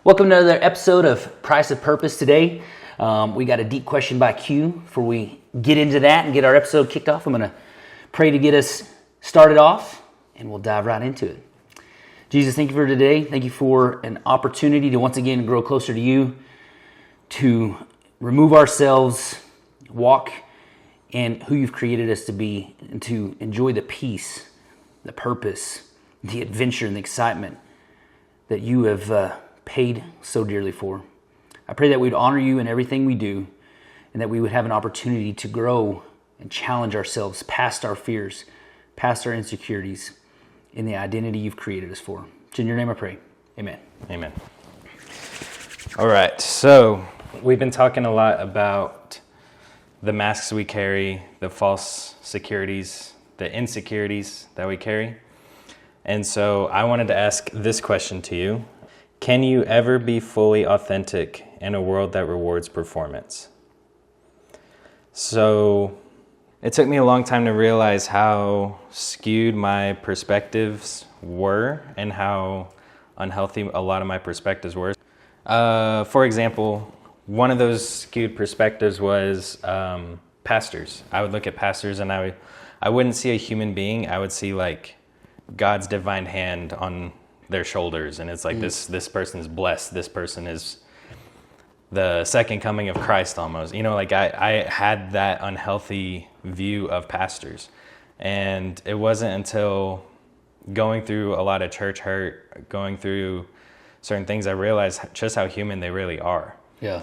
Welcome to another episode of Price of Purpose. Today, we got a deep question by Q. Before we get into that and get our episode kicked off, I'm going to pray to get us started off, and we'll dive right into it. Jesus, thank you for today. Thank you for an opportunity to once again grow closer to you, to remove ourselves, walk in who you've created us to be, and to enjoy the peace, the purpose, the adventure, and the excitement that you have paid so dearly for. I pray that we'd honor you in everything we do, and that we would have an opportunity to grow and challenge ourselves past our fears, past our insecurities, in the identity you've created us for. It's in your name I pray. Amen. Amen. All right, so we've been talking a lot about the masks we carry, the false securities, the insecurities that we carry. And so I wanted to ask this question to you. Can you ever be fully authentic in a world that rewards performance? So it took me a long time to realize how skewed my perspectives were and how unhealthy a lot of my perspectives were. For example, one of those skewed perspectives was pastors. I would look at pastors and I wouldn't see a human being. I would see like God's divine hand on their shoulders, and it's like this person is blessed. This person is the second coming of Christ almost. You know, like I had that unhealthy view of pastors, and it wasn't until going through a lot of church hurt, going through certain things, I realized just how human they really are. Yeah.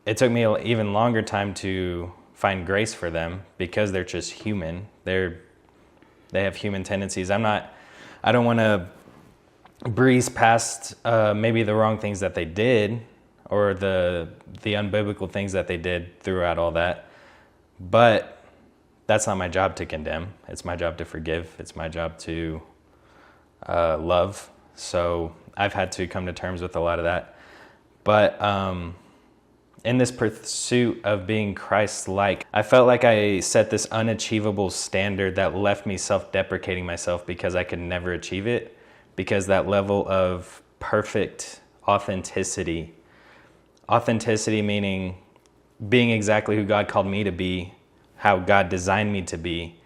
It took me an even longer time to find grace for them because they're just human. They have human tendencies. I don't want to breeze past maybe the wrong things that they did or the unbiblical things that they did throughout all that. But that's not my job to condemn. It's my job to forgive. It's my job to love. So I've had to come to terms with a lot of that. But in this pursuit of being Christ-like, I felt like I set this unachievable standard that left me self-deprecating myself because I could never achieve it, because that level of perfect authenticity meaning being exactly who God called me to be, how God designed me to be,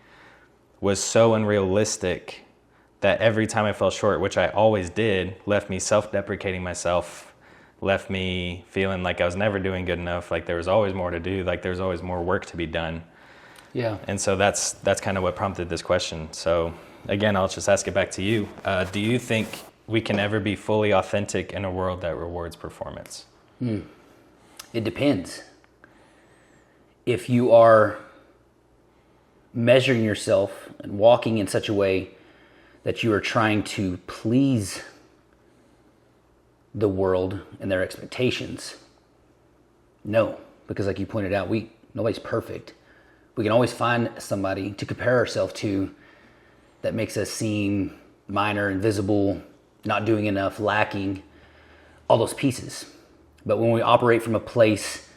was so unrealistic that every time I fell short, which I always did, left me self-deprecating myself, left me feeling like I was never doing good enough, like there was always more to do, like there was always more work to be done. Yeah. And so that's kind of what prompted this question. So again, I'll just ask it back to you. Do you think we can ever be fully authentic in a world that rewards performance? It depends. If you are measuring yourself and walking in such a way that you are trying to please the world and their expectations, no, because like you pointed out, nobody's perfect. We can always find somebody to compare ourselves to that makes us seem minor, invisible, not doing enough, lacking, all those pieces. But when we operate from a place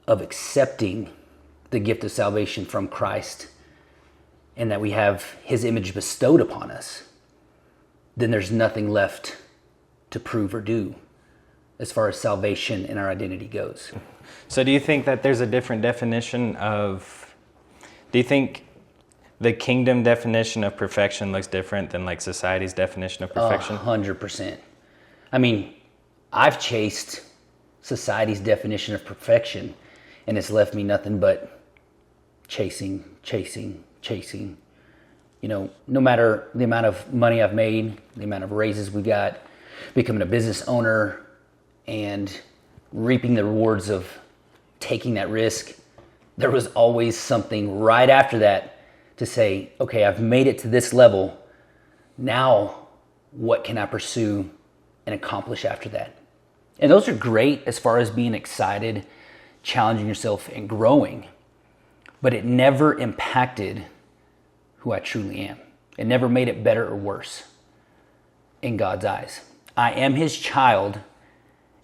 of accepting the gift of salvation from Christ and that we have his image bestowed upon us, then there's nothing left to prove or do as far as salvation and our identity goes. So do you think that there's a different definition do you think the kingdom definition of perfection looks different than like society's definition of perfection? 100%. I mean, I've chased society's definition of perfection, and it's left me nothing but chasing. You know, no matter the amount of money I've made, the amount of raises we got, becoming a business owner and reaping the rewards of taking that risk, there was always something right after that to say, okay, I've made it to this level. Now, what can I pursue and accomplish after that? And those are great as far as being excited, challenging yourself, and growing. But it never impacted who I truly am. It never made it better or worse in God's eyes. I am his child,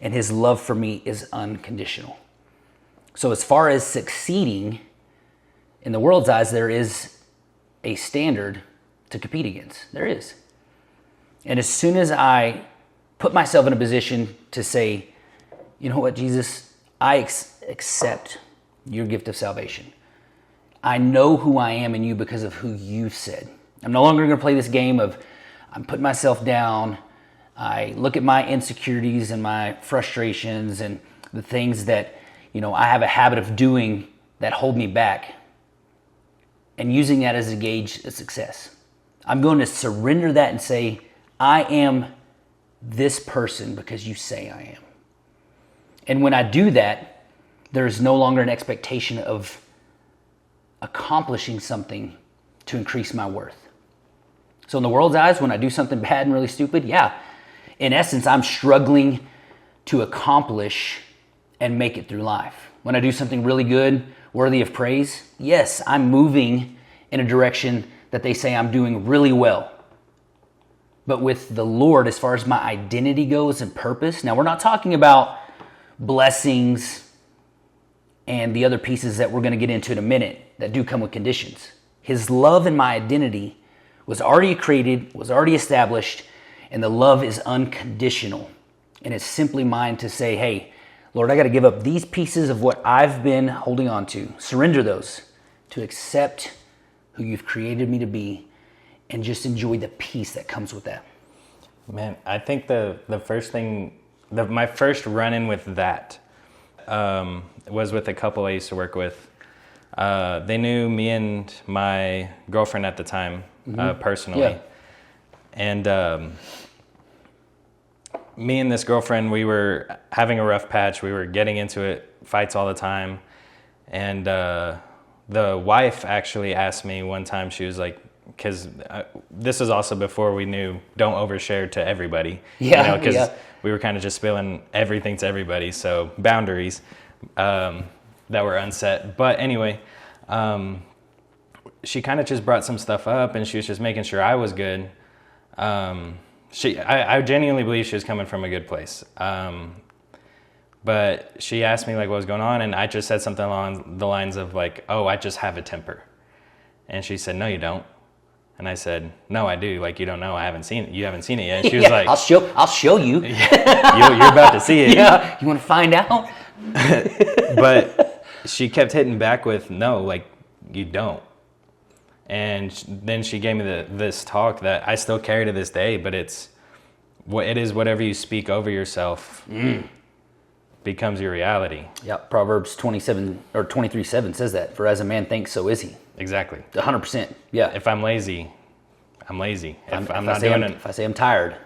and his love for me is unconditional. So as far as succeeding, in the world's eyes, there is a standard to compete against. There is. And as soon as I put myself in a position to say, you know what, Jesus, I accept your gift of salvation. I know who I am in you because of who you said. I'm no longer going to play this game of I'm putting myself down. I look at my insecurities and my frustrations and the things that, I have a habit of doing that hold me back, and using that as a gauge of success. I'm going to surrender that and say, I am this person because you say I am. And when I do that, there's no longer an expectation of accomplishing something to increase my worth. So in the world's eyes, when I do something bad and really stupid, in essence, I'm struggling to accomplish and make it through life. When I do something really good, worthy of praise, yes, I'm moving in a direction that they say I'm doing really well. But with the Lord, as far as my identity goes and purpose, now we're not talking about blessings and the other pieces that we're going to get into in a minute that do come with conditions. His love and my identity was already created, was already established, and the love is unconditional. And it's simply mine to say, hey, Lord, I got to give up these pieces of what I've been holding on to, surrender those, to accept who you've created me to be, and just enjoy the peace that comes with that. Man, I think the first thing, my first run-in with that was with a couple I used to work with. They knew me and my girlfriend at the time personally. Yeah. And me and this girlfriend, we were having a rough patch. We were getting into it, fights all the time. And the wife actually asked me one time, she was like, because this was also before we knew don't overshare to everybody. Because we were kind of just spilling everything to everybody. So boundaries that were unset. But anyway, she kind of just brought some stuff up, and she was just making sure I was good. I genuinely believe she was coming from a good place. But she asked me like what was going on, and I just said something along the lines of like, oh, I just have a temper. And she said, no, you don't. And I said, no, I do. Like, you don't know. You haven't seen it yet. And she was like, I'll show you. You're about to see it. Yeah. You want to find out? But she kept hitting back with, no, like, you don't. And then she gave me this talk that I still carry to this day, but it is whatever you speak over yourself becomes your reality. Yeah, Proverbs 27 or 23:7 says that. For as a man thinks, so is he. Exactly. 100%. Yeah. If I'm lazy, I'm lazy. If I say I'm tired,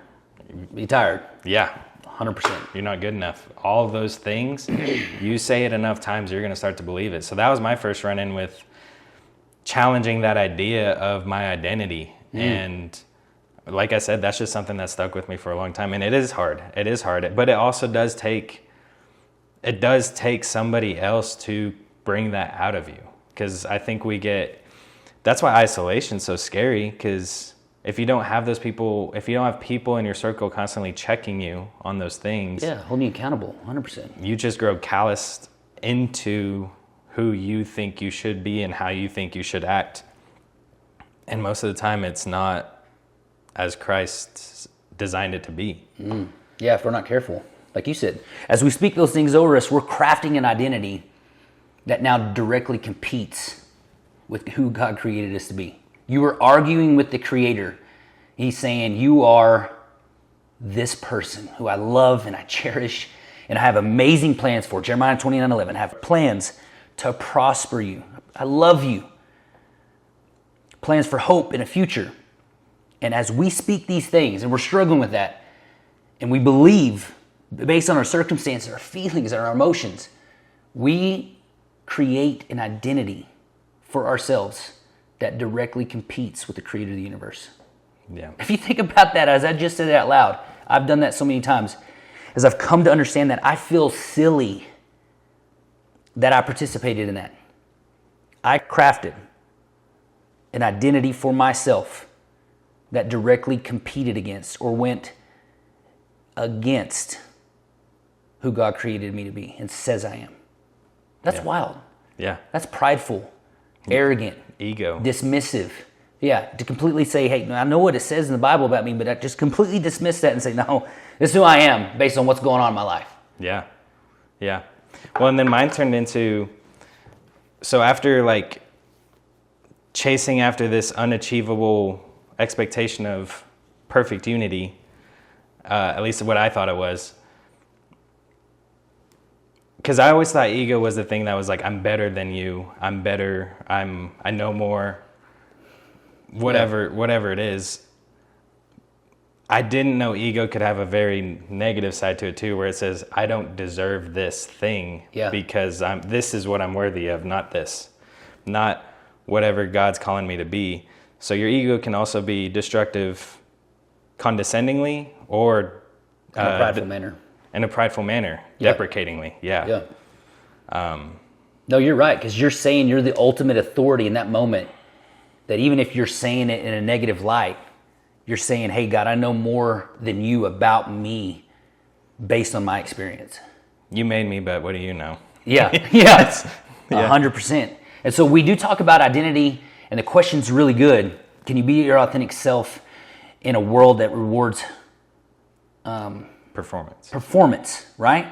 be tired. Yeah. 100%. You're not good enough. All of those things, you say it enough times, you're going to start to believe it. So that was my first run-in with challenging that idea of my identity. And like I said, that's just something that stuck with me for a long time. And it is hard. But it also does take somebody else to bring that out of you. Because I think that's why isolation's so scary, because if you don't have those people, if you don't have people in your circle constantly checking you on those things. Yeah, holding you accountable, 100%. You just grow calloused into who you think you should be and how you think you should act. And most of the time it's not as Christ designed it to be. Yeah, if we're not careful. Like you said, as we speak those things over us, we're crafting an identity that now directly competes with who God created us to be. You were arguing with the Creator. He's saying, you are this person who I love and I cherish and I have amazing plans for. Jeremiah 29:11, I have plans to prosper you. I love you. Plans for hope and a future. And as we speak these things, and we're struggling with that, and we believe, based on our circumstances, our feelings, and our emotions, we create an identity for ourselves that directly competes with the Creator of the universe. Yeah. If you think about that, as I just said it out loud, I've done that so many times, as I've come to understand that, I feel silly that I participated in that. I crafted an identity for myself that directly competed against or went against who God created me to be and says I am. That's wild. Yeah. That's prideful, arrogant, ego, dismissive. Yeah, to completely say, hey, I know what it says in the Bible about me, but I just completely dismiss that and say, no, This is who I am based on what's going on in my life. Yeah. Yeah. Well, and then mine turned into, so after like chasing after this unachievable expectation of perfect unity, at least what I thought it was, because I always thought ego was the thing that was like, I'm better than you, I'm better, I know more, whatever it is. I didn't know ego could have a very negative side to it too, where it says, I don't deserve this thing because this is what I'm worthy of, not this, not whatever God's calling me to be. So your ego can also be destructive condescendingly or in a prideful manner. In a prideful manner, deprecatingly. Yeah. No, you're right, because you're saying you're the ultimate authority in that moment, that even if you're saying it in a negative light, you're saying, hey, God, I know more than you about me based on my experience. You made me, but what do you know? Yeah, 100%. And so we do talk about identity, and the question's really good. Can you be your authentic self in a world that rewards performance, right?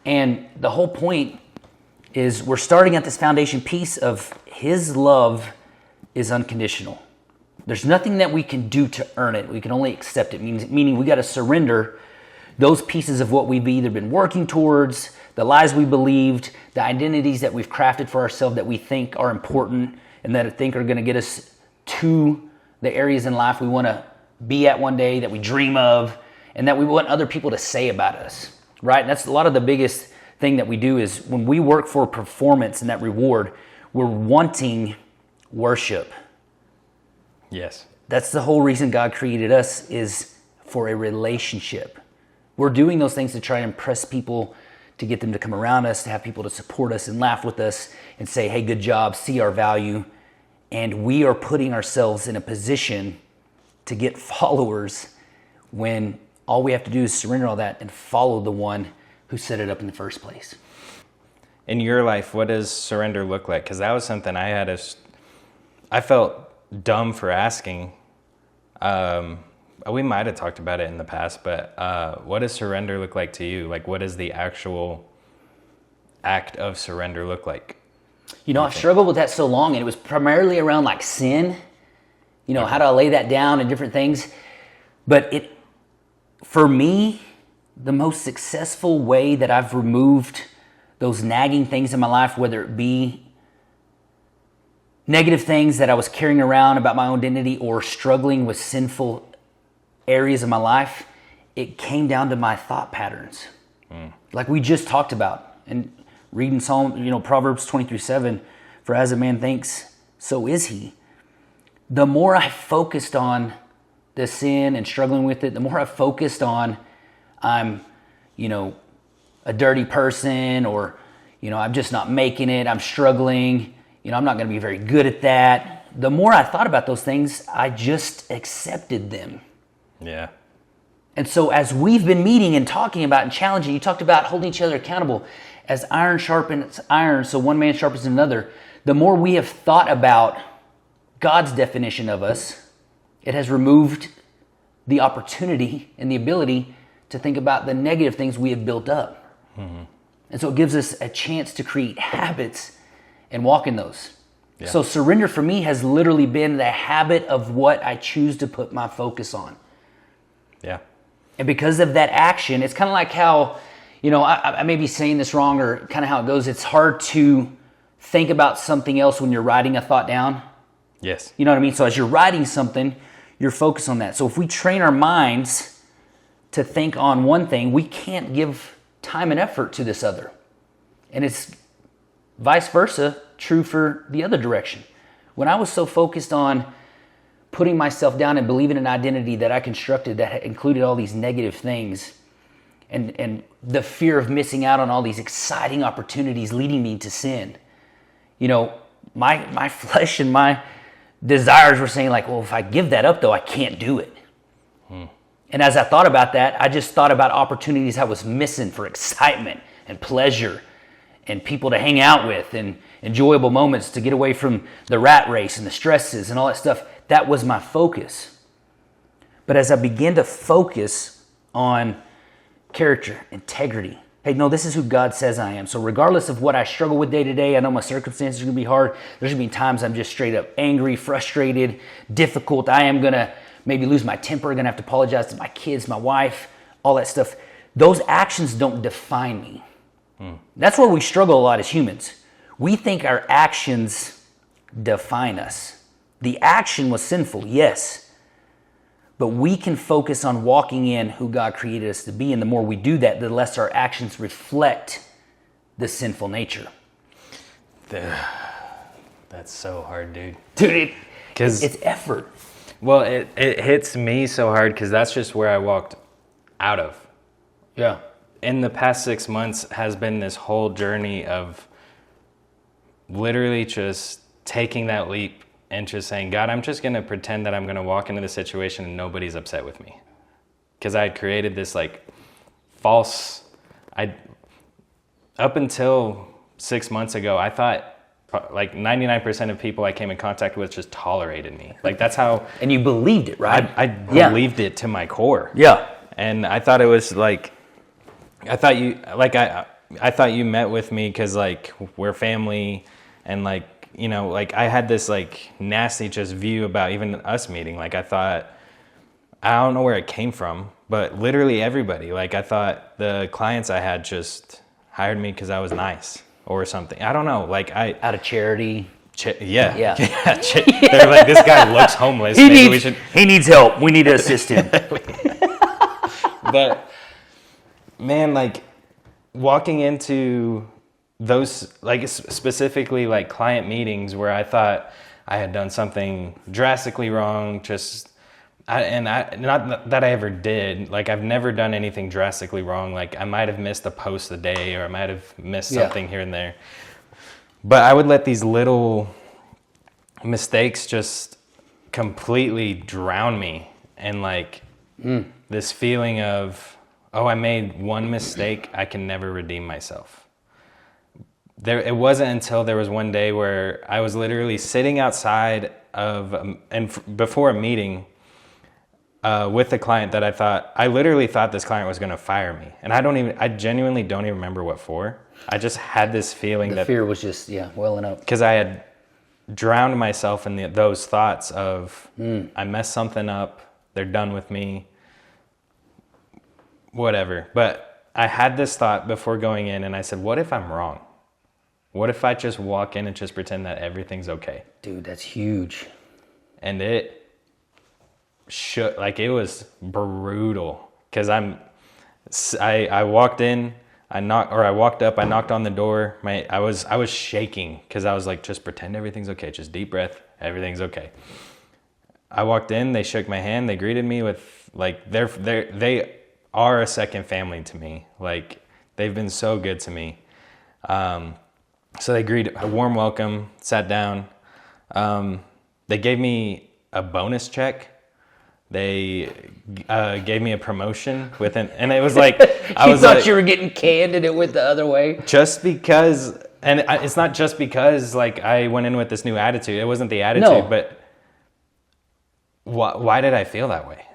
And the whole point is we're starting at this foundation piece of His love is unconditional. There's nothing that we can do to earn it. We can only accept it, meaning we got to surrender those pieces of what we've either been working towards, the lies we believed, the identities that we've crafted for ourselves that we think are important and that I think are going to get us to the areas in life we want to be at one day, that we dream of, and that we want other people to say about us, right? And that's a lot of the biggest thing that we do is when we work for performance and that reward, we're wanting worship. Yes. That's the whole reason God created us, is for a relationship. We're doing those things to try to impress people, to get them to come around us, to have people to support us and laugh with us and say, hey, good job, see our value. And we are putting ourselves in a position to get followers when all we have to do is surrender all that and follow the one who set it up in the first place. In your life, what does surrender look like? Because that was something I felt dumb for asking. We might have talked about it in the past, but what does surrender look like to you? Like, what does the actual act of surrender look like? You know, I've struggled with that so long, and it was primarily around like sin, how do I lay that down and different things. But for me, the most successful way that I've removed those nagging things in my life, whether it be negative things that I was carrying around about my own identity or struggling with sinful areas of my life, it came down to my thought patterns. Like we just talked about, and reading Proverbs 23:7, for as a man thinks, so is he. The more I focused on the sin and struggling with it, the more I focused on I'm, a dirty person, or, I'm just not making it, I'm struggling, I'm not going to be very good at that. The more I thought about those things, I just accepted them. Yeah. And so as we've been meeting and talking about and challenging, you talked about holding each other accountable as iron sharpens iron, so one man sharpens another. The more we have thought about God's definition of us, it has removed the opportunity and the ability to think about the negative things we have built up. Mm-hmm. And so it gives us a chance to create habits and walk in those. Yeah. So surrender for me has literally been the habit of what I choose to put my focus on. Yeah. And because of that action, it's kind of like how, I may be saying this wrong, or kind of how it goes. It's hard to think about something else when you're writing a thought down. Yes. You know what I mean? So as you're writing something, you're focused on that. So if we train our minds to think on one thing, we can't give time and effort to this other. And it's vice versa true for the other direction. When I was so focused on putting myself down and believing in an identity that I constructed that included all these negative things, and the fear of missing out on all these exciting opportunities leading me to sin, my flesh and my desires were saying like, well, if I give that up though, I can't do it. And as I thought about that, I just thought about opportunities I was missing for excitement and pleasure and people to hang out with and enjoyable moments to get away from the rat race and the stresses and all that stuff. That was my focus. But as I began to focus on character, integrity. Hey, no, this is who God says I am. So regardless of what I struggle with day to day, I know my circumstances are going to be hard. There's going to be times I'm just straight up angry, frustrated, difficult. I am going to maybe lose my temper. I'm going to have to apologize to my kids, my wife, all that stuff. Those actions don't define me. That's where we struggle a lot as humans. We think our actions define us. The action was sinful, yes. But we can focus on walking in who God created us to be. And the more we do that, the less our actions reflect the sinful nature. That's so hard, dude. Dude, it's effort. Well, it hits me so hard because that's just where I walked out of. Yeah. In the past 6 months has been this whole journey of literally just taking that leap and just saying, God, I'm just going to pretend that I'm going to walk into the situation and nobody's upset with me. Because I had created this like false, up until 6 months ago, I thought like 99% of people I came in contact with just tolerated me. Like that's how. And you believed it, right? I believed it to my core. Yeah. And I thought it was like, I thought you met with me because like we're family and like, you know, like I had this like nasty just view about even us meeting. Like I thought, I don't know where it came from, but literally everybody, like I thought the clients I had just hired me because I was nice or something. I don't know. Like out of charity. Yeah. Yeah. They're like, this guy looks homeless. He needs help. We need to assist him. But man, like walking into those, like specifically like client meetings where I thought I had done something drastically wrong, not that I ever did. Like I've never done anything drastically wrong. Like I might have missed a post a day or I might have missed something here and there. But I would let these little mistakes just completely drown me. And like this feeling of, oh, I made one mistake, I can never redeem myself. It wasn't until there was one day where I was literally sitting outside before a meeting with a client that I literally thought this client was going to fire me. And I genuinely don't even remember what for. I just had this feeling the fear was just, welling up. Because I had drowned myself in those thoughts of, I messed something up, they're done with me, whatever. But I had this thought before going in and I said, what if I'm wrong? What if I just walk in and just pretend that everything's okay? Dude, that's huge. And it was brutal. Because I walked in, I walked up, I knocked on the door. I was shaking because I was like, just pretend everything's okay. Just deep breath, everything's okay. I walked in, they shook my hand, they greeted me with like they are a second family to me. Like they've been so good to me. So they greeted a warm welcome, sat down. They gave me a bonus check. They gave me a promotion and it was like I was thought like, you were getting canned and it went the other way. Just because, and it's not just because like I went in with this new attitude. It wasn't the attitude, but why did I feel that way?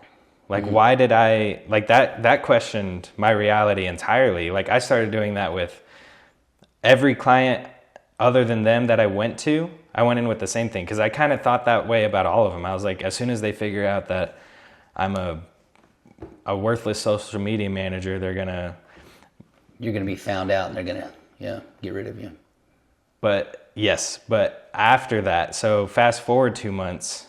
Like why did I like that? That questioned my reality entirely. Like I started doing that with every client other than them that I went to. I went in with the same thing because I kind of thought that way about all of them. I was like, as soon as they figure out that I'm a worthless social media manager, you're gonna be found out and they're gonna get rid of you. But after that, so fast forward 2 months,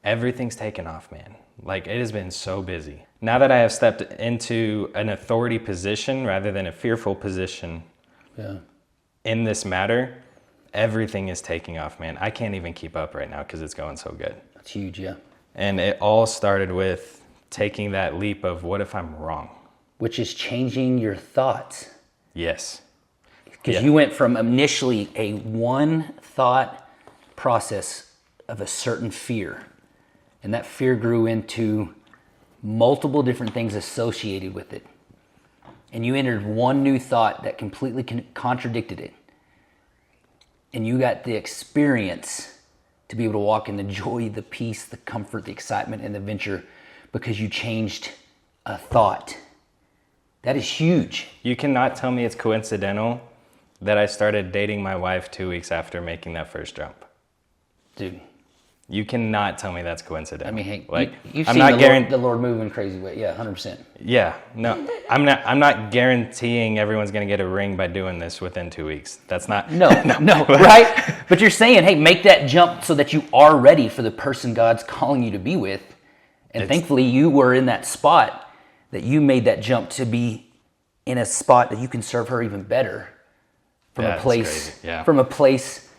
everything's taken off, man. Like it has been so busy. Now that I have stepped into an authority position rather than a fearful position in this matter, everything is taking off, man. I can't even keep up right now because it's going so good. That's huge, yeah. And it all started with taking that leap of what if I'm wrong? Which is changing your thoughts. Yes. Because you went from initially a one thought process of a certain fear. And that fear grew into multiple different things associated with it. And you entered one new thought that completely contradicted it. And you got the experience to be able to walk in the joy, the peace, the comfort, the excitement, and the adventure because you changed a thought. That is huge. You cannot tell me it's coincidental that I started dating my wife 2 weeks after making that first jump. Dude. You cannot tell me that's coincidental. I mean, hey, like, you've I'm seen not the Lord move in a crazy way. Yeah, 100%. Yeah, no, I'm not guaranteeing everyone's going to get a ring by doing this within 2 weeks. That's not. No, right? But you're saying, hey, make that jump so that you are ready for the person God's calling you to be with. And thankfully, you were in that spot that you made that jump to be in a spot that you can serve her even better from a place, from a place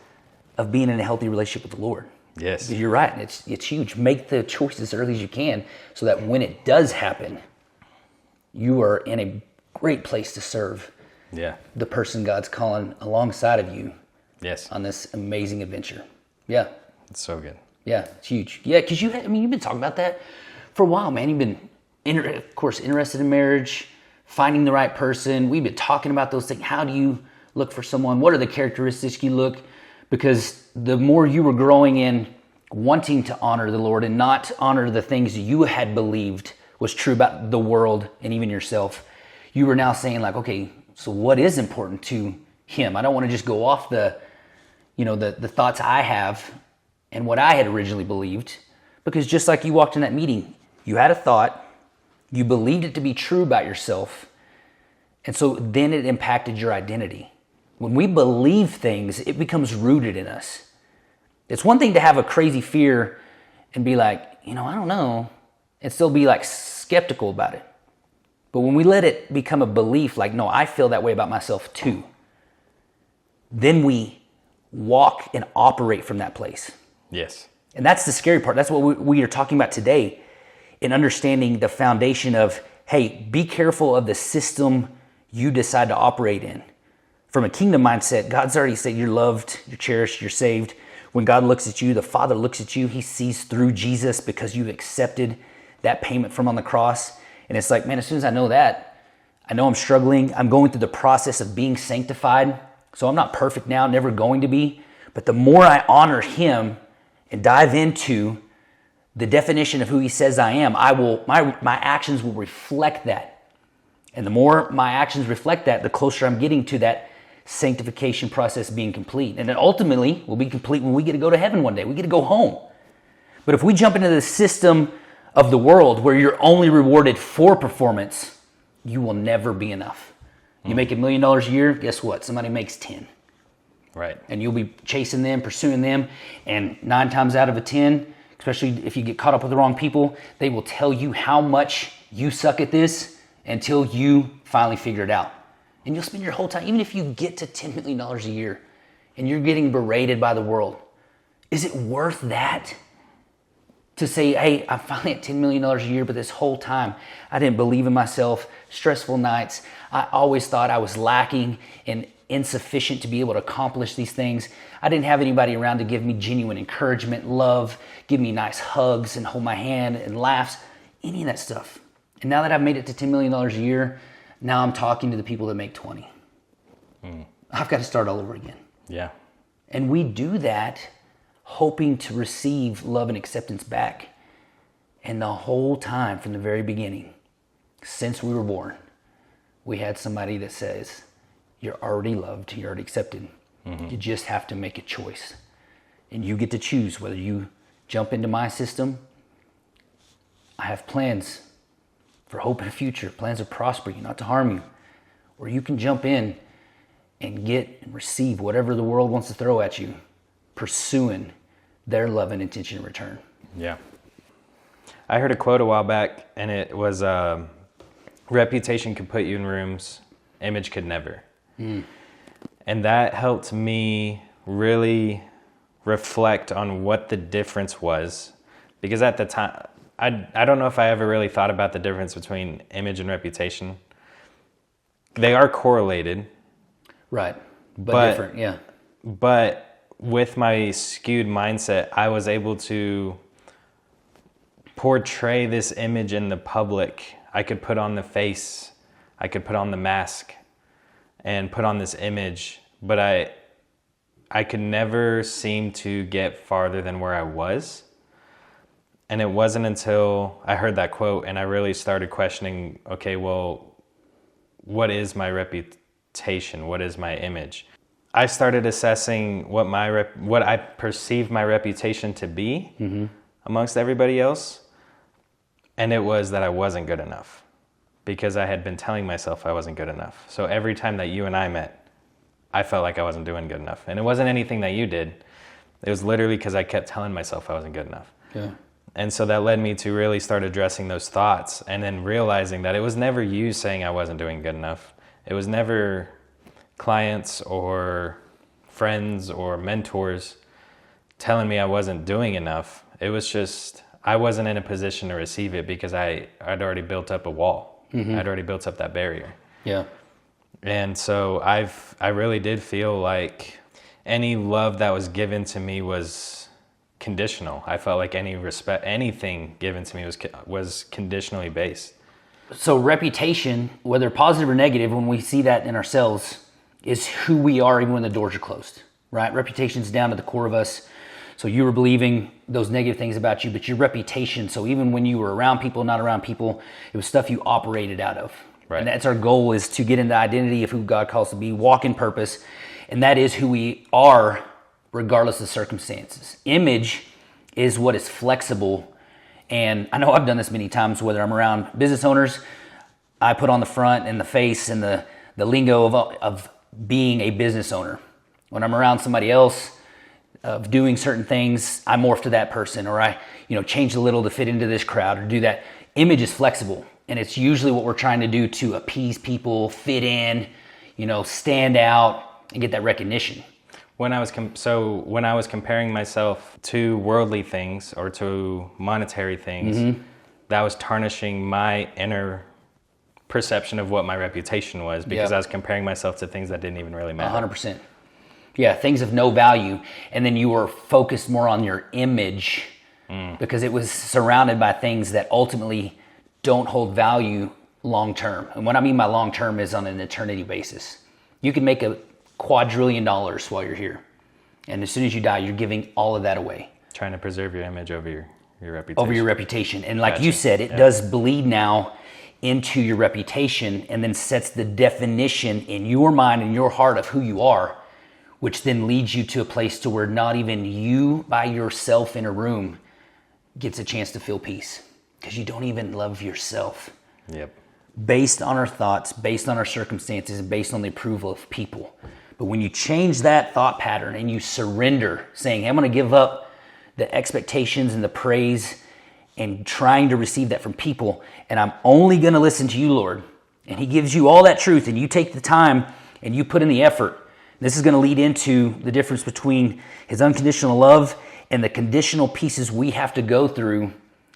of being in a healthy relationship with the Lord. Yes. You're right. It's huge. Make the choice as early as you can so that when it does happen, you are in a great place to serve the person God's calling alongside of you on this amazing adventure. Yeah. It's so good. Yeah, it's huge. Yeah, because you've been talking about that for a while, man. You've been, of course, interested in marriage, finding the right person. We've been talking about those things. How do you look for someone? What are the characteristics you look? Because the more you were growing in wanting to honor the Lord and not honor the things you had believed was true about the world and even yourself, you were now saying like, okay, so what is important to Him? I don't want to just go off the thoughts I have and what I had originally believed, because just like you walked in that meeting, you had a thought, you believed it to be true about yourself, and so then it impacted your identity. When we believe things, it becomes rooted in us. It's one thing to have a crazy fear and be like, I don't know, and still be like skeptical about it. But when we let it become a belief, like, no, I feel that way about myself too, then we walk and operate from that place. Yes. And that's the scary part. That's what we are talking about today, in understanding the foundation of, hey, be careful of the system you decide to operate in. From a kingdom mindset, God's already said you're loved, you're cherished, you're saved. When God looks at you, the Father looks at you, He sees through Jesus because you've accepted that payment from on the cross. And it's like, man, as soon as I know that, I know I'm struggling. I'm going through the process of being sanctified. So I'm not perfect now, never going to be. But the more I honor Him and dive into the definition of who He says I am, my actions will reflect that. And the more my actions reflect that, the closer I'm getting to that sanctification process being complete. And then ultimately, we'll be complete when we get to go to heaven one day. We get to go home. But if we jump into the system of the world where you're only rewarded for performance, you will never be enough. You make $1 million a year, guess what? Somebody makes 10. Right. And you'll be chasing them, pursuing them, and 9 times out of 10, especially if you get caught up with the wrong people, they will tell you how much you suck at this until you finally figure it out. And you'll spend your whole time, even if you get to $10 million a year and you're getting berated by the world, is it worth that? To say, hey, I'm finally at $10 million a year, but this whole time I didn't believe in myself, stressful nights. I always thought I was lacking and insufficient to be able to accomplish these things. I didn't have anybody around to give me genuine encouragement, love, give me nice hugs and hold my hand and laughs, any of that stuff. And now that I've made it to $10 million a year, now I'm talking to the people that make 20. I've got to start all over again. Yeah. And we do that hoping to receive love and acceptance back. And the whole time from the very beginning, since we were born, we had somebody that says, you're already loved, you're already accepted. You just have to make a choice. And you get to choose whether you jump into my system. I have plans for hope and a future, plans to prosper you, not to harm you. Or you can jump in and get and receive whatever the world wants to throw at you, pursuing their love and intention in return. Yeah. I heard a quote a while back, and it was, reputation could put you in rooms, image could never. And that helped me really reflect on what the difference was. Because at the time, I don't know if I ever really thought about the difference between image and reputation. They are correlated. Right. But different, yeah. But with my skewed mindset, I was able to portray this image in the public. I could put on the face, I could put on the mask and put on this image, but I could never seem to get farther than where I was. And it wasn't until I heard that quote and I really started questioning, okay, well, what is my reputation? What is my image? I started assessing what I perceived my reputation to be amongst everybody else. And it was that I wasn't good enough because I had been telling myself I wasn't good enough. So every time that you and I met, I felt like I wasn't doing good enough. And it wasn't anything that you did. It was literally because I kept telling myself I wasn't good enough. Yeah. And so that led me to really start addressing those thoughts and then realizing that it was never you saying I wasn't doing good enough. It was never clients or friends or mentors telling me I wasn't doing enough. It was just I wasn't in a position to receive it because I'd already built up a wall. I'd already built up that barrier. Yeah. And so I really did feel like any love that was given to me was conditional. I felt like anything given to me was conditionally based. So reputation, whether positive or negative, when we see that in ourselves, is who we are even when the doors are closed, right? Reputation's down to the core of us. So you were believing those negative things about you, but your reputation, so even when you were around people, not around people, it was stuff you operated out of. Right. And that's our goal, is to get into the identity of who God calls us to be, walk in purpose, and that is who we are regardless of circumstances. Image is what is flexible, and I know I've done this many times, whether I'm around business owners, I put on the front and the face and the lingo of being a business owner. When I'm around somebody else, of doing certain things, I morph to that person, or I change a little to fit into this crowd, or do that. Image is flexible, and it's usually what we're trying to do to appease people, fit in, stand out, and get that recognition. When I was comparing myself to worldly things or to monetary things, that was tarnishing my inner perception of what my reputation was, because I was comparing myself to things that didn't even really matter. 100%. Yeah, things of no value. And then you were focused more on your image because it was surrounded by things that ultimately don't hold value long term. And what I mean by long term is on an eternity basis. You can make $1 quadrillion while you're here. And as soon as you die, you're giving all of that away. Trying to preserve your image over your reputation. Over your reputation. And like you said, it does bleed now into your reputation, and then sets the definition in your mind and your heart of who you are, which then leads you to a place to where not even you by yourself in a room gets a chance to feel peace, because you don't even love yourself. Yep. Based on our thoughts, based on our circumstances, and based on the approval of people. But when you change that thought pattern and you surrender, saying, hey, I'm going to give up the expectations and the praise and trying to receive that from people, and I'm only going to listen to you, Lord. And he gives you all that truth, and you take the time and you put in the effort. This is going to lead into the difference between his unconditional love and the conditional pieces we have to go through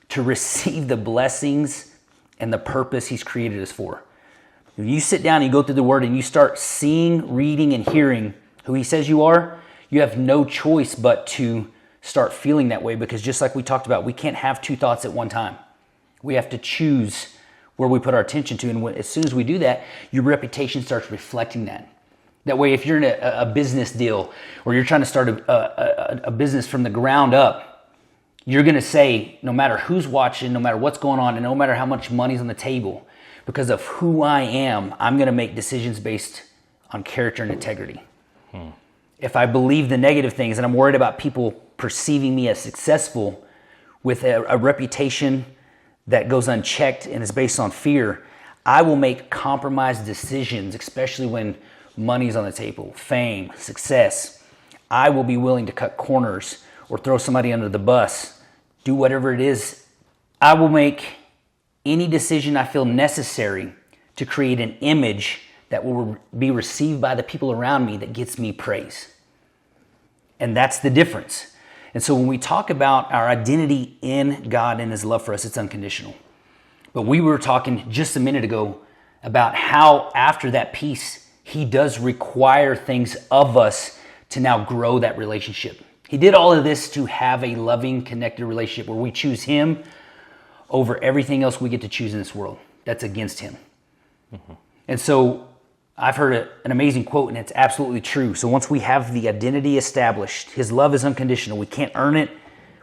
to receive the blessings and the purpose he's created us for. When you sit down and you go through the word and you start seeing, reading, and hearing who he says you are, you have no choice but to start feeling that way, because just like we talked about, we can't have two thoughts at one time. We have to choose where we put our attention to, and as soon as we do that, your reputation starts reflecting that. That way, if you're in a business deal, or you're trying to start a business from the ground up, you're going to say, no matter who's watching, no matter what's going on, and no matter how much money's on the table, because of who I am, I'm going to make decisions based on character and integrity. If I believe the negative things and I'm worried about people perceiving me as successful with a reputation that goes unchecked and is based on fear, I will make compromised decisions, especially when money's on the table, fame, success. I will be willing to cut corners or throw somebody under the bus, do whatever it is. I will make any decision I feel necessary to create an image that will be received by the people around me that gets me praise. And that's the difference. And so when we talk about our identity in God and his love for us, it's unconditional. But we were talking just a minute ago about how after that piece, he does require things of us to now grow that relationship. He did all of this to have a loving, connected relationship where we choose him over everything else we get to choose in this world that's against him. And so I've heard an amazing quote, and it's absolutely true. So once we have the identity established, his love is unconditional. We can't earn it.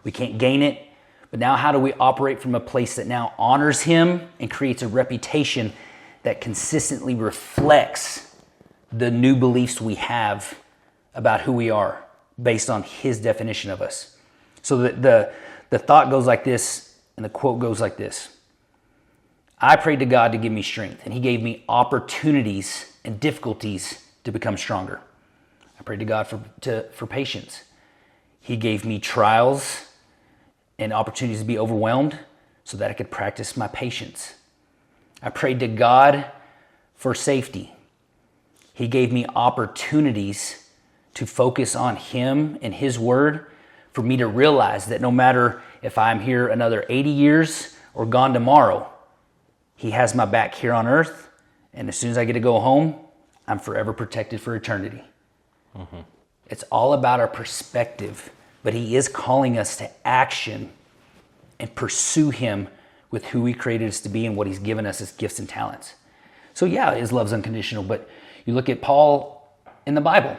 We can't gain it. But now how do we operate from a place that now honors him and creates a reputation that consistently reflects the new beliefs we have about who we are based on his definition of us. So the thought goes like this, and the quote goes like this. I prayed to God to give me strength, and he gave me opportunities and difficulties to become stronger. I prayed to God for patience. He gave me trials and opportunities to be overwhelmed so that I could practice my patience. I prayed to God for safety. He gave me opportunities to focus on him and his word for me to realize that no matter if I'm here another 80 years or gone tomorrow, he has my back here on earth, and as soon as I get to go home, I'm forever protected for eternity. Mm-hmm. It's all about our perspective, but he is calling us to action and pursue him with who he created us to be and what he's given us as gifts and talents. So yeah, his love's unconditional, but you look at Paul in the Bible.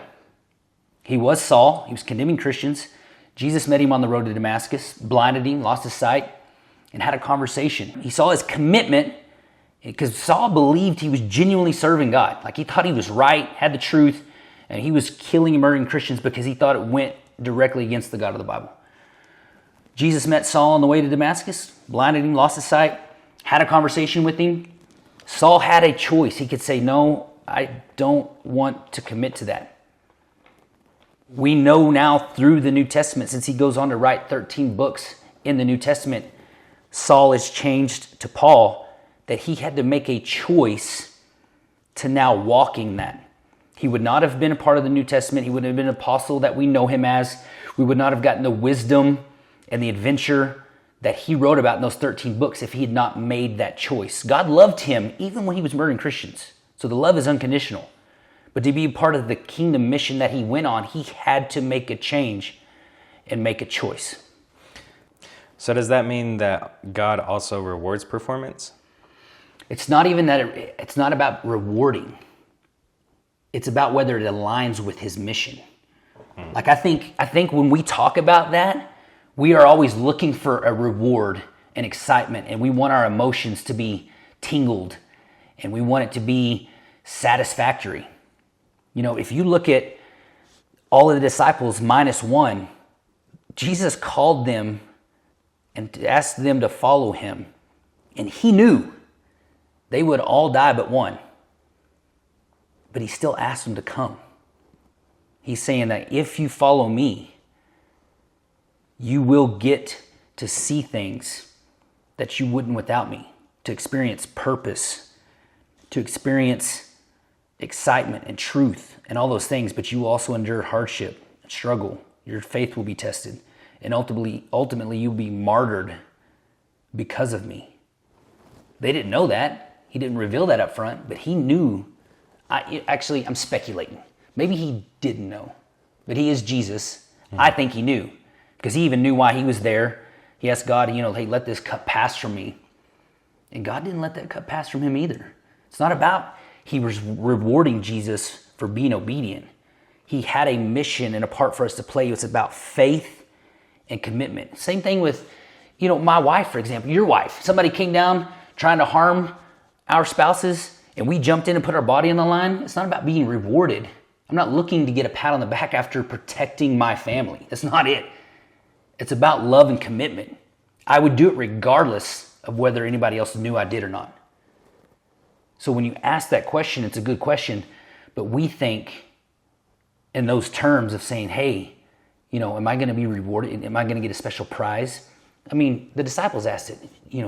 He was Saul. He was condemning Christians. Jesus met him on the road to Damascus, blinded him, lost his sight, and had a conversation. He saw his commitment because Saul believed he was genuinely serving God. Like he thought he was right, had the truth, and he was killing and murdering Christians because he thought it went directly against the God of the Bible. Jesus met Saul on the way to Damascus, blinded him, lost his sight, had a conversation with him. Saul had a choice. He could say, no, I don't want to commit to that. We know now through the New Testament, since he goes on to write 13 books in the New Testament, Saul is changed to Paul, that he had to make a choice to now walking that. He would not have been a part of the New Testament. He wouldn't have been an apostle that we know him as. We would not have gotten the wisdom and the adventure that he wrote about in those 13 books if he had not made that choice. God loved him even when he was murdering Christians. So the love is unconditional. But to be a part of the kingdom mission that he went on, he had to make a change and make a choice. So does that mean that God also rewards performance? It's not even that it's not about rewarding. It's about whether it aligns with his mission. Like I think when we talk about that, we are always looking for a reward and excitement, and we want our emotions to be tingled, and we want it to be satisfactory. You know, if you look at all of the disciples minus one, Jesus called them and asked them to follow him, and he knew they would all die but one. But he still asked them to come. He's saying that if you follow me, you will get to see things that you wouldn't without me, to experience purpose, to experience excitement and truth and all those things, but you will also endure hardship and struggle. Your faith will be tested, and ultimately you'll be martyred because of me. They didn't know that. He didn't reveal that up front, but he knew. I'm speculating. Maybe he didn't know, but he is Jesus. I think he knew, because he even knew why he was there. He asked God, hey, let this cup pass from me. And God didn't let that cup pass from him either. It's not about he was rewarding Jesus for being obedient. He had a mission and a part for us to play. It's about faith and commitment. Same thing with, my wife, for example, your wife. Somebody came down trying to harm our spouses, and we jumped in and put our body on the line. It's not about being rewarded. I'm not looking to get a pat on the back after protecting my family. That's not it. It's about love and commitment. I would do it regardless of whether anybody else knew I did or not. So when you ask that question, it's a good question, but we think in those terms of saying, hey, am I going to be rewarded? Am I going to get a special prize? I mean, the disciples asked it,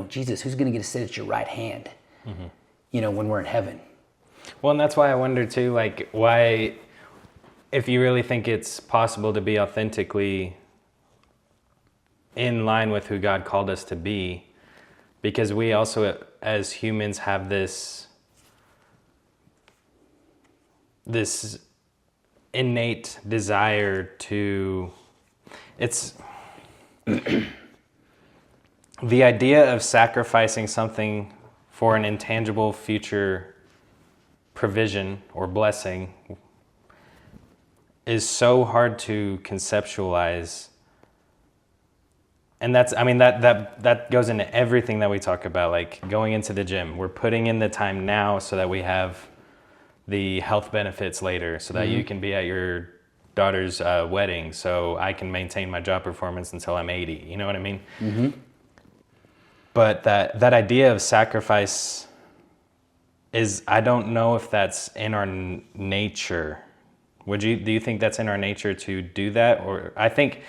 Jesus, who's going to get to sit at your right hand, when we're in heaven? Well, and that's why I wonder too, why, if you really think it's possible to be authentically in line with who God called us to be, because we also, as humans, have this innate desire to, it's the idea of sacrificing something for an intangible future provision or blessing is so hard to conceptualize And that's, I mean, that goes into everything that we talk about, like going into the gym. We're putting in the time now so that we have the health benefits later, so that you can be at your daughter's wedding, so I can maintain my job performance until I'm 80. You know what I mean? Mm-hmm. But that idea of sacrifice is, I don't know if that's in our nature. Do you think that's in our nature to do that? Or I think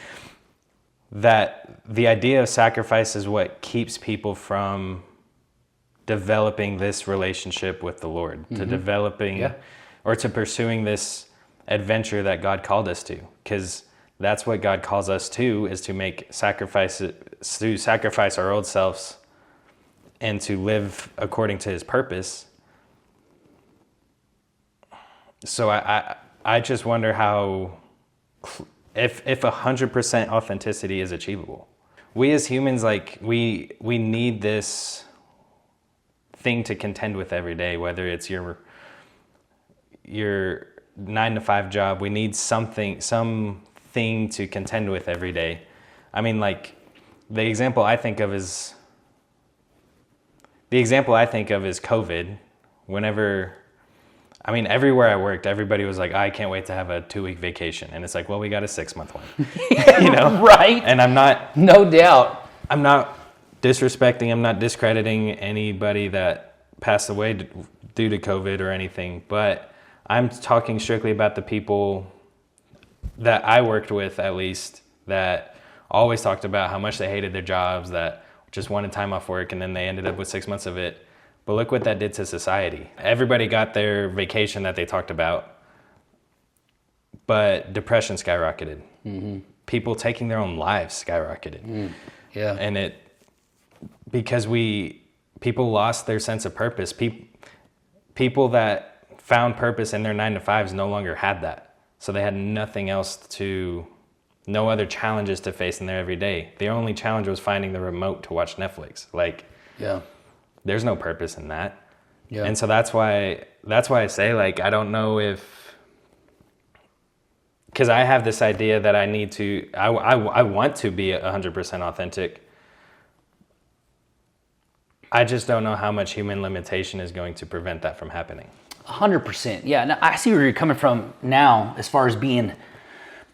that the idea of sacrifice is what keeps people from developing this relationship with the Lord, to developing or to pursuing this adventure that God called us to. Because that's what God calls us to, is to make sacrifices, to sacrifice our old selves and to live according to his purpose. So I just wonder how, if 100% authenticity is achievable. We as humans, like, we need this thing to contend with every day, whether it's your 9-to-5 job. We need something to contend with every day. I mean, like, the example I think of is COVID. Whenever, I mean, everywhere I worked, everybody was like, I can't wait to have a 2-week vacation. And it's like, well, we got a 6-month one, you know? Right. And no doubt. I'm not disrespecting, I'm not discrediting anybody that passed away due to COVID or anything, but I'm talking strictly about the people that I worked with, at least, that always talked about how much they hated their jobs, that just wanted time off work, and then they ended up with 6 months of it. But look what that did to society. Everybody got their vacation that they talked about, but depression skyrocketed. Mm-hmm. People taking their own lives skyrocketed. Yeah. And because people lost their sense of purpose. People that found purpose in their 9-to-5s no longer had that. So they had no other challenges to face in their everyday. The only challenge was finding the remote to watch Netflix. Like, yeah. There's no purpose in that. Yeah. And so that's why I say, like, I don't know because I have this idea that I want to be 100% authentic. I just don't know how much human limitation is going to prevent that from happening. 100%. Yeah. Now, I see where you're coming from now, as far as being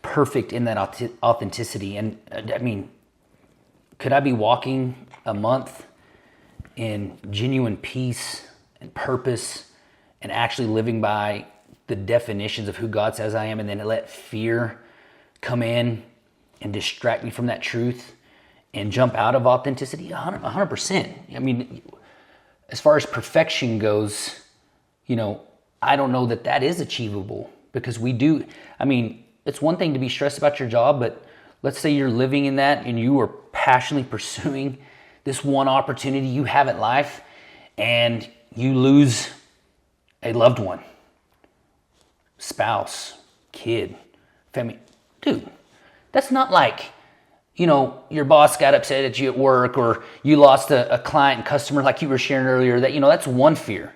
perfect in that authenticity. And I mean, could I be walking a month in genuine peace and purpose and actually living by the definitions of who God says I am, and then let fear come in and distract me from that truth and jump out of authenticity? 100%. I mean, as far as perfection goes, I don't know that is achievable, because it's one thing to be stressed about your job, but let's say you're living in that and you are passionately pursuing this one opportunity you have in life, and you lose a loved one, spouse, kid, family. Dude, that's not like, your boss got upset at you at work, or you lost a client and customer like you were sharing earlier. That, that's one fear.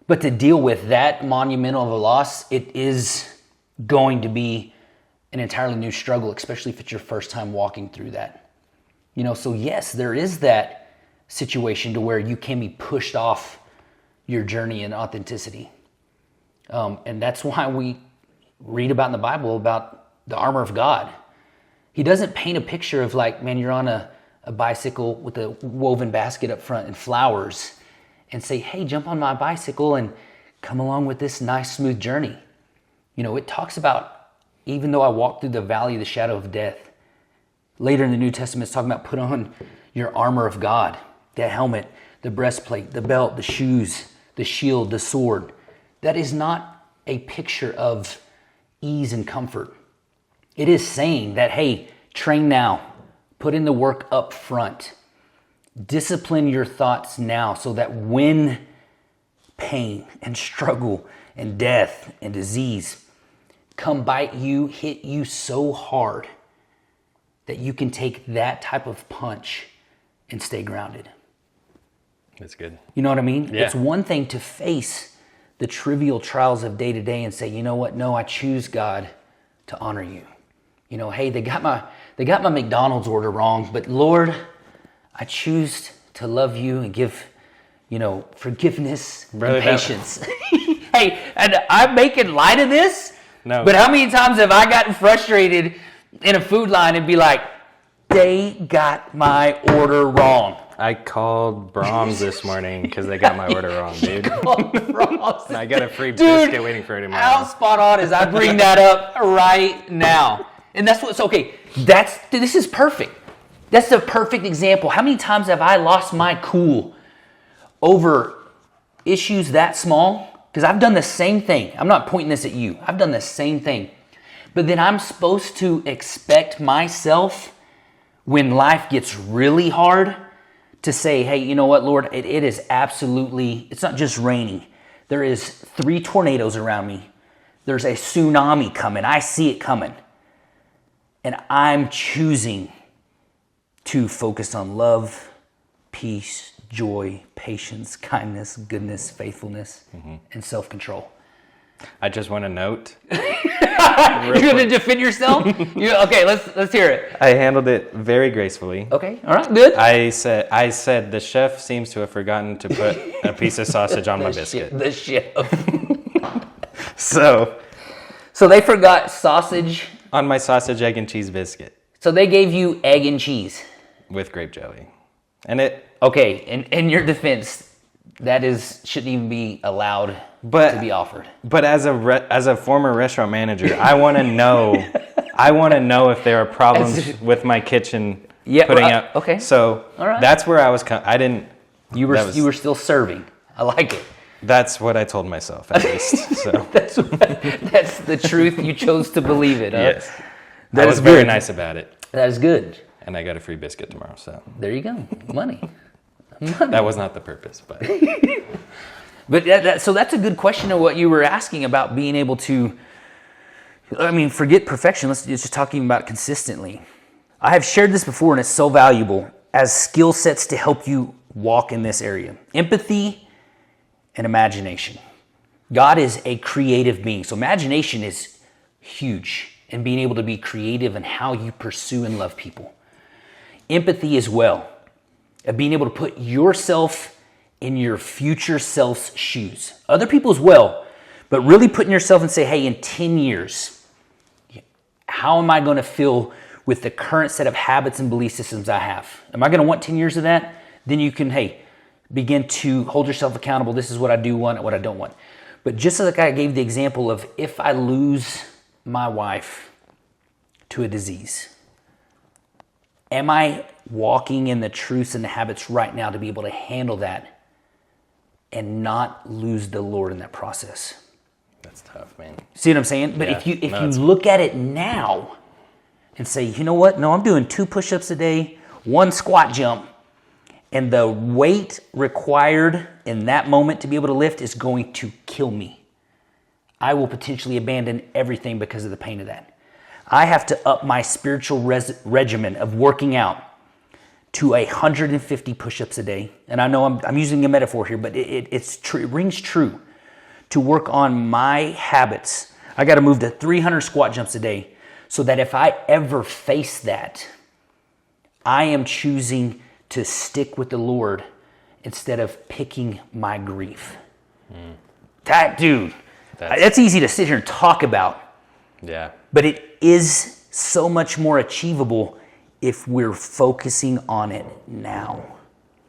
But to deal with that monumental of a loss, it is going to be an entirely new struggle, especially if it's your first time walking through that. So yes, there is that situation to where you can be pushed off your journey in authenticity. And that's why we read about in the Bible about the armor of God. He doesn't paint a picture of, like, man, you're on a bicycle with a woven basket up front and flowers, and say, hey, jump on my bicycle and come along with this nice, smooth journey. It talks about, even though I walk through the valley of the shadow of death. Later in the New Testament, it's talking about put on your armor of God, the helmet, the breastplate, the belt, the shoes, the shield, the sword. That is not a picture of ease and comfort. It is saying that, hey, train now, put in the work up front, discipline your thoughts now, so that when pain and struggle and death and disease come bite you, hit you so hard, that you can take that type of punch and stay grounded. That's good. You know what I mean? Yeah. It's one thing to face the trivial trials of day to day and say, you know what? No, I choose, God, to honor you. Hey, they got they got my McDonald's order wrong, but Lord, I choose to love you and give, forgiveness Brother, and patience. Hey, and I'm making light of this, No. but how many times have I gotten frustrated in a food line and be like, they got my order wrong. I called Brahms this morning because they got my order wrong, dude. And I got a free biscuit waiting for it tomorrow. How spot on is I bring that up right now. And that's what's okay. This is perfect. That's the perfect example. How many times have I lost my cool over issues that small? Because I've done the same thing. I'm not pointing this at you. I've done the same thing. But then I'm supposed to expect myself when life gets really hard to say, hey, you know what, Lord, it is absolutely, it's not just raining. There is 3 tornadoes around me. There's a tsunami coming. I see it coming. And I'm choosing to focus on love, peace, joy, patience, kindness, goodness, faithfulness, and self-control. I just want to note. You're going to defend yourself? Okay, let's hear it. I handled it very gracefully. Okay, all right, good. I said the chef seems to have forgotten to put a piece of sausage on my biscuit. The chef. So they forgot sausage. On my sausage, egg, and cheese biscuit. So they gave you egg and cheese. With grape jelly. And it... Okay, in your defense, that shouldn't even be allowed to be offered. But as a former restaurant manager, I want to know if there are problems with my kitchen putting out. Okay. So all right. That's where I was. I didn't. You were still serving. I like it. That's what I told myself, at least. So that's the truth. You chose to believe it. Huh? Yes. That I was is very good. nice about it. That is good. And I got a free biscuit tomorrow. So there you go. Money. That was not the purpose, but. But so that's a good question of what you were asking about being able to, forget perfection. Let's just talking about consistently. I have shared this before and it's so valuable as skill sets to help you walk in this area. Empathy and imagination. God is a creative being. So imagination is huge in being able to be creative in how you pursue and love people. Empathy as well, of being able to put yourself in your future self's shoes. Other people as well, but really putting yourself and say, hey, in 10 years, how am I going to feel with the current set of habits and belief systems I have? Am I going to want 10 years of that? Then you can, begin to hold yourself accountable. This is what I do want and what I don't want. But just like I gave the example of if I lose my wife to a disease, am I walking in the truths and the habits right now to be able to handle that and not lose the Lord in that process? That's tough, man. See what I'm saying? But if you look at it now and say, you know what? No, I'm doing 2 push-ups a day, 1 squat jump, and the weight required in that moment to be able to lift is going to kill me. I will potentially abandon everything because of the pain of that. I have to up my spiritual regimen of working out to 150 push-ups a day. And I know I'm using a metaphor here, but it's true. It rings true to work on my habits. I got to move to 300 squat jumps a day so that if I ever face that, I am choosing to stick with the Lord instead of picking my grief. That's easy to sit here and talk about. Yeah. But it is so much more achievable if we're focusing on it now.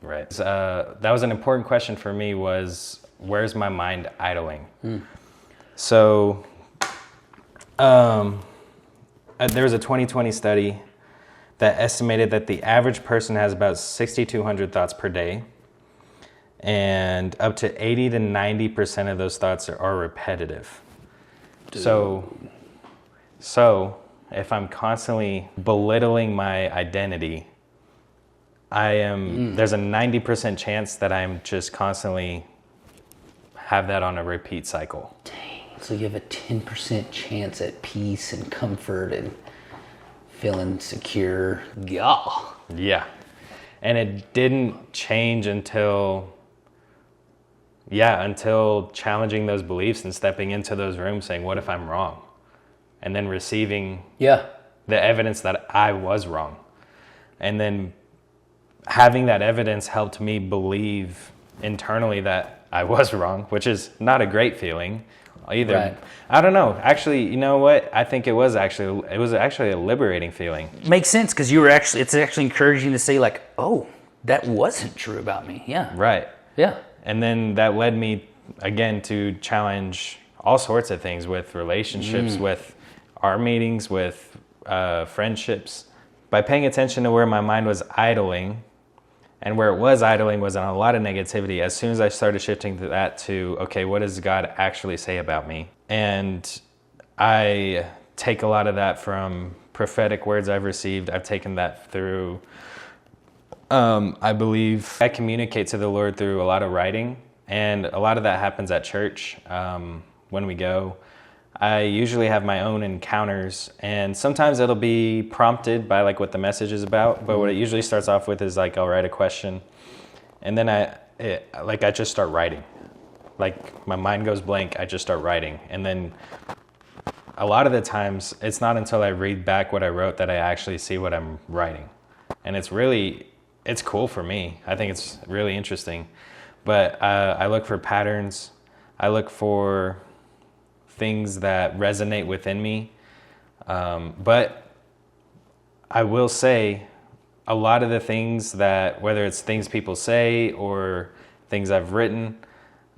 Right. That was an important question for me was, where's my mind idling? So there was a 2020 study that estimated that the average person has about 6,200 thoughts per day. And up to 80 to 90% of those thoughts are repetitive. So if I'm constantly belittling my identity, there's a 90% chance that I'm just constantly have that on a repeat cycle. Dang. So you have a 10% chance at peace and comfort and feeling secure. Yeah. And it didn't change until challenging those beliefs and stepping into those rooms saying, what if I'm wrong? And then receiving the evidence that I was wrong. And then having that evidence helped me believe internally that I was wrong, which is not a great feeling either. Right. I don't know. Actually, you know what? I think it was actually a liberating feeling. Makes sense, because it's actually encouraging to say like, oh, that wasn't true about me. Yeah. Right. Yeah. And then that led me again to challenge all sorts of things with relationships, with our meetings, with friendships. By paying attention to where my mind was idling, and where it was idling was on a lot of negativity. As soon as I started shifting to that to, okay, what does God actually say about me? And I take a lot of that from prophetic words I've received. I've taken that through, I believe I communicate to the Lord through a lot of writing. And a lot of that happens at church when we go. I usually have my own encounters, and sometimes it'll be prompted by like what the message is about. But what it usually starts off with is like I'll write a question, and then I just start writing. Like my mind goes blank, I just start writing, and then a lot of the times it's not until I read back what I wrote that I actually see what I'm writing, and it's cool for me. I think it's really interesting, but I look for patterns. I look for things that resonate within me. But I will say a lot of the things that, whether it's things people say or things I've written,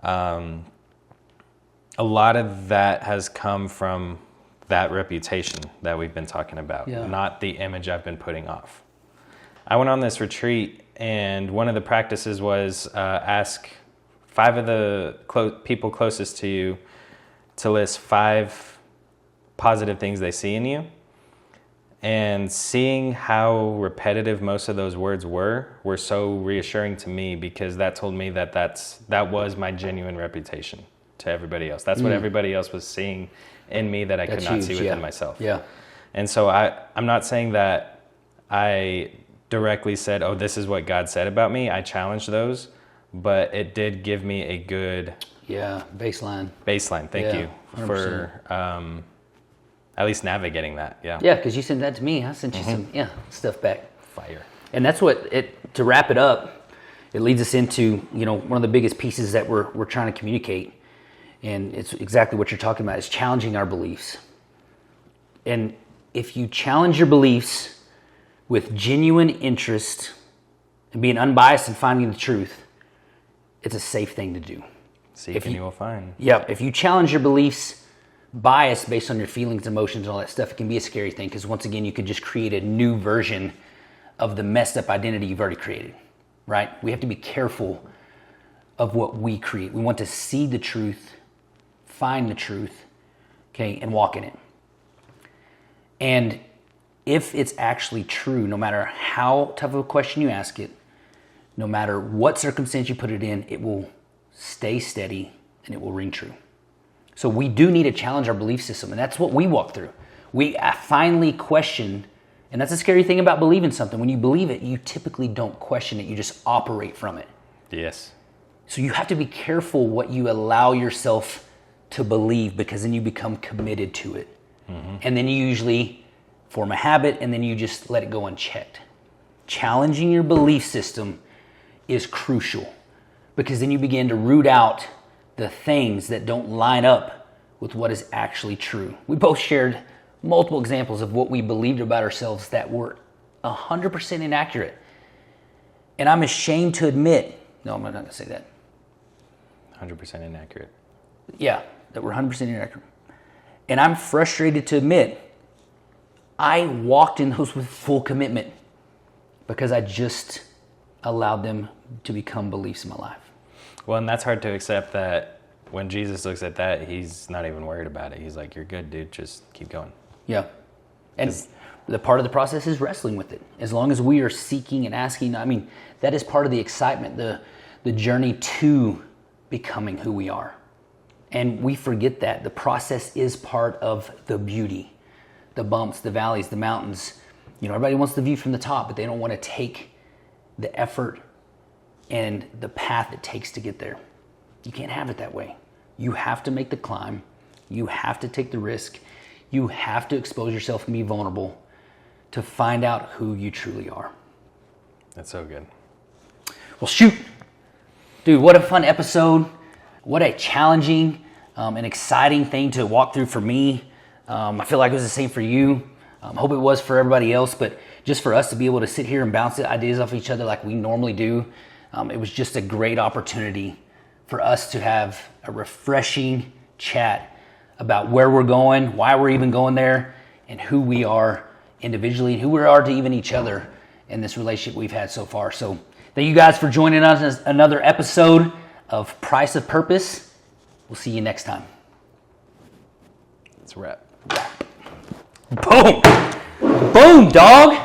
a lot of that has come from that reputation that we've been talking about, not the image I've been putting off. I went on this retreat, and one of the practices was ask 5 of the people closest to you to list 5 positive things they see in you. And seeing how repetitive most of those words were so reassuring to me, because that told me that was my genuine reputation to everybody else. That's what everybody else was seeing in me that I could not see within myself. Yeah. And so I'm not saying that I directly said, oh, this is what God said about me. I challenged those, but it did give me a good baseline. Thank you 100%. For at least navigating that. Yeah, because you sent that to me. I sent you some stuff back. Fire. And that's to wrap it up, it leads us into one of the biggest pieces that we're trying to communicate, and it's exactly what you're talking about, is challenging our beliefs. And if you challenge your beliefs with genuine interest and being unbiased and finding the truth, it's a safe thing to do. Seek and you will find. Yep. If you challenge your beliefs biased based on your feelings, emotions, and all that stuff, it can be a scary thing, because once again, you could just create a new version of the messed up identity you've already created, right? We have to be careful of what we create. We want to see the truth, find the truth, okay, and walk in it. And if it's actually true, no matter how tough of a question you ask it, no matter what circumstance you put it in, it will stay steady and it will ring true. So we do need to challenge our belief system, and that's what we walk through. We finally question, and that's a scary thing about believing something. When you believe it, you typically don't question it, you just operate from it. Yes. So you have to be careful what you allow yourself to believe, because then you become committed to it. And then you usually form a habit, and then you just let it go unchecked. Challenging your belief system is crucial, because then you begin to root out the things that don't line up with what is actually true. We both shared multiple examples of what we believed about ourselves that were 100% inaccurate. And I'm ashamed to admit, no, I'm not going to say that. 100% inaccurate. Yeah, that we're 100% inaccurate. And I'm frustrated to admit, I walked in those with full commitment because I just allowed them to become beliefs in my life. Well, and that's hard to accept, that when Jesus looks at that, he's not even worried about it. He's like, you're good, dude. Just keep going. Yeah. And the part of the process is wrestling with it. As long as we are seeking and asking, I mean, that is part of the excitement, the journey to becoming who we are. And we forget that. The process is part of the beauty. The bumps, the valleys, the mountains. Everybody wants the view from the top, but they don't want to take the effort and the path it takes to get there. You can't have it that way. You have to make the climb. You have to take the risk. You have to expose yourself and be vulnerable. to find out who you truly are. That's so good. Well, shoot. Dude, what a fun episode. What a challenging and exciting thing to walk through for me. I feel like it was the same for you. Hope it was for everybody else, but just for us to be able to sit here and bounce ideas off each other like we normally do, it was just a great opportunity for us to have a refreshing chat about where we're going, why we're even going there, and who we are individually, and who we are to even each other in this relationship we've had so far. So thank you guys for joining us in another episode of Price of Purpose. We'll see you next time. It's a wrap. Boom! Boom, dog!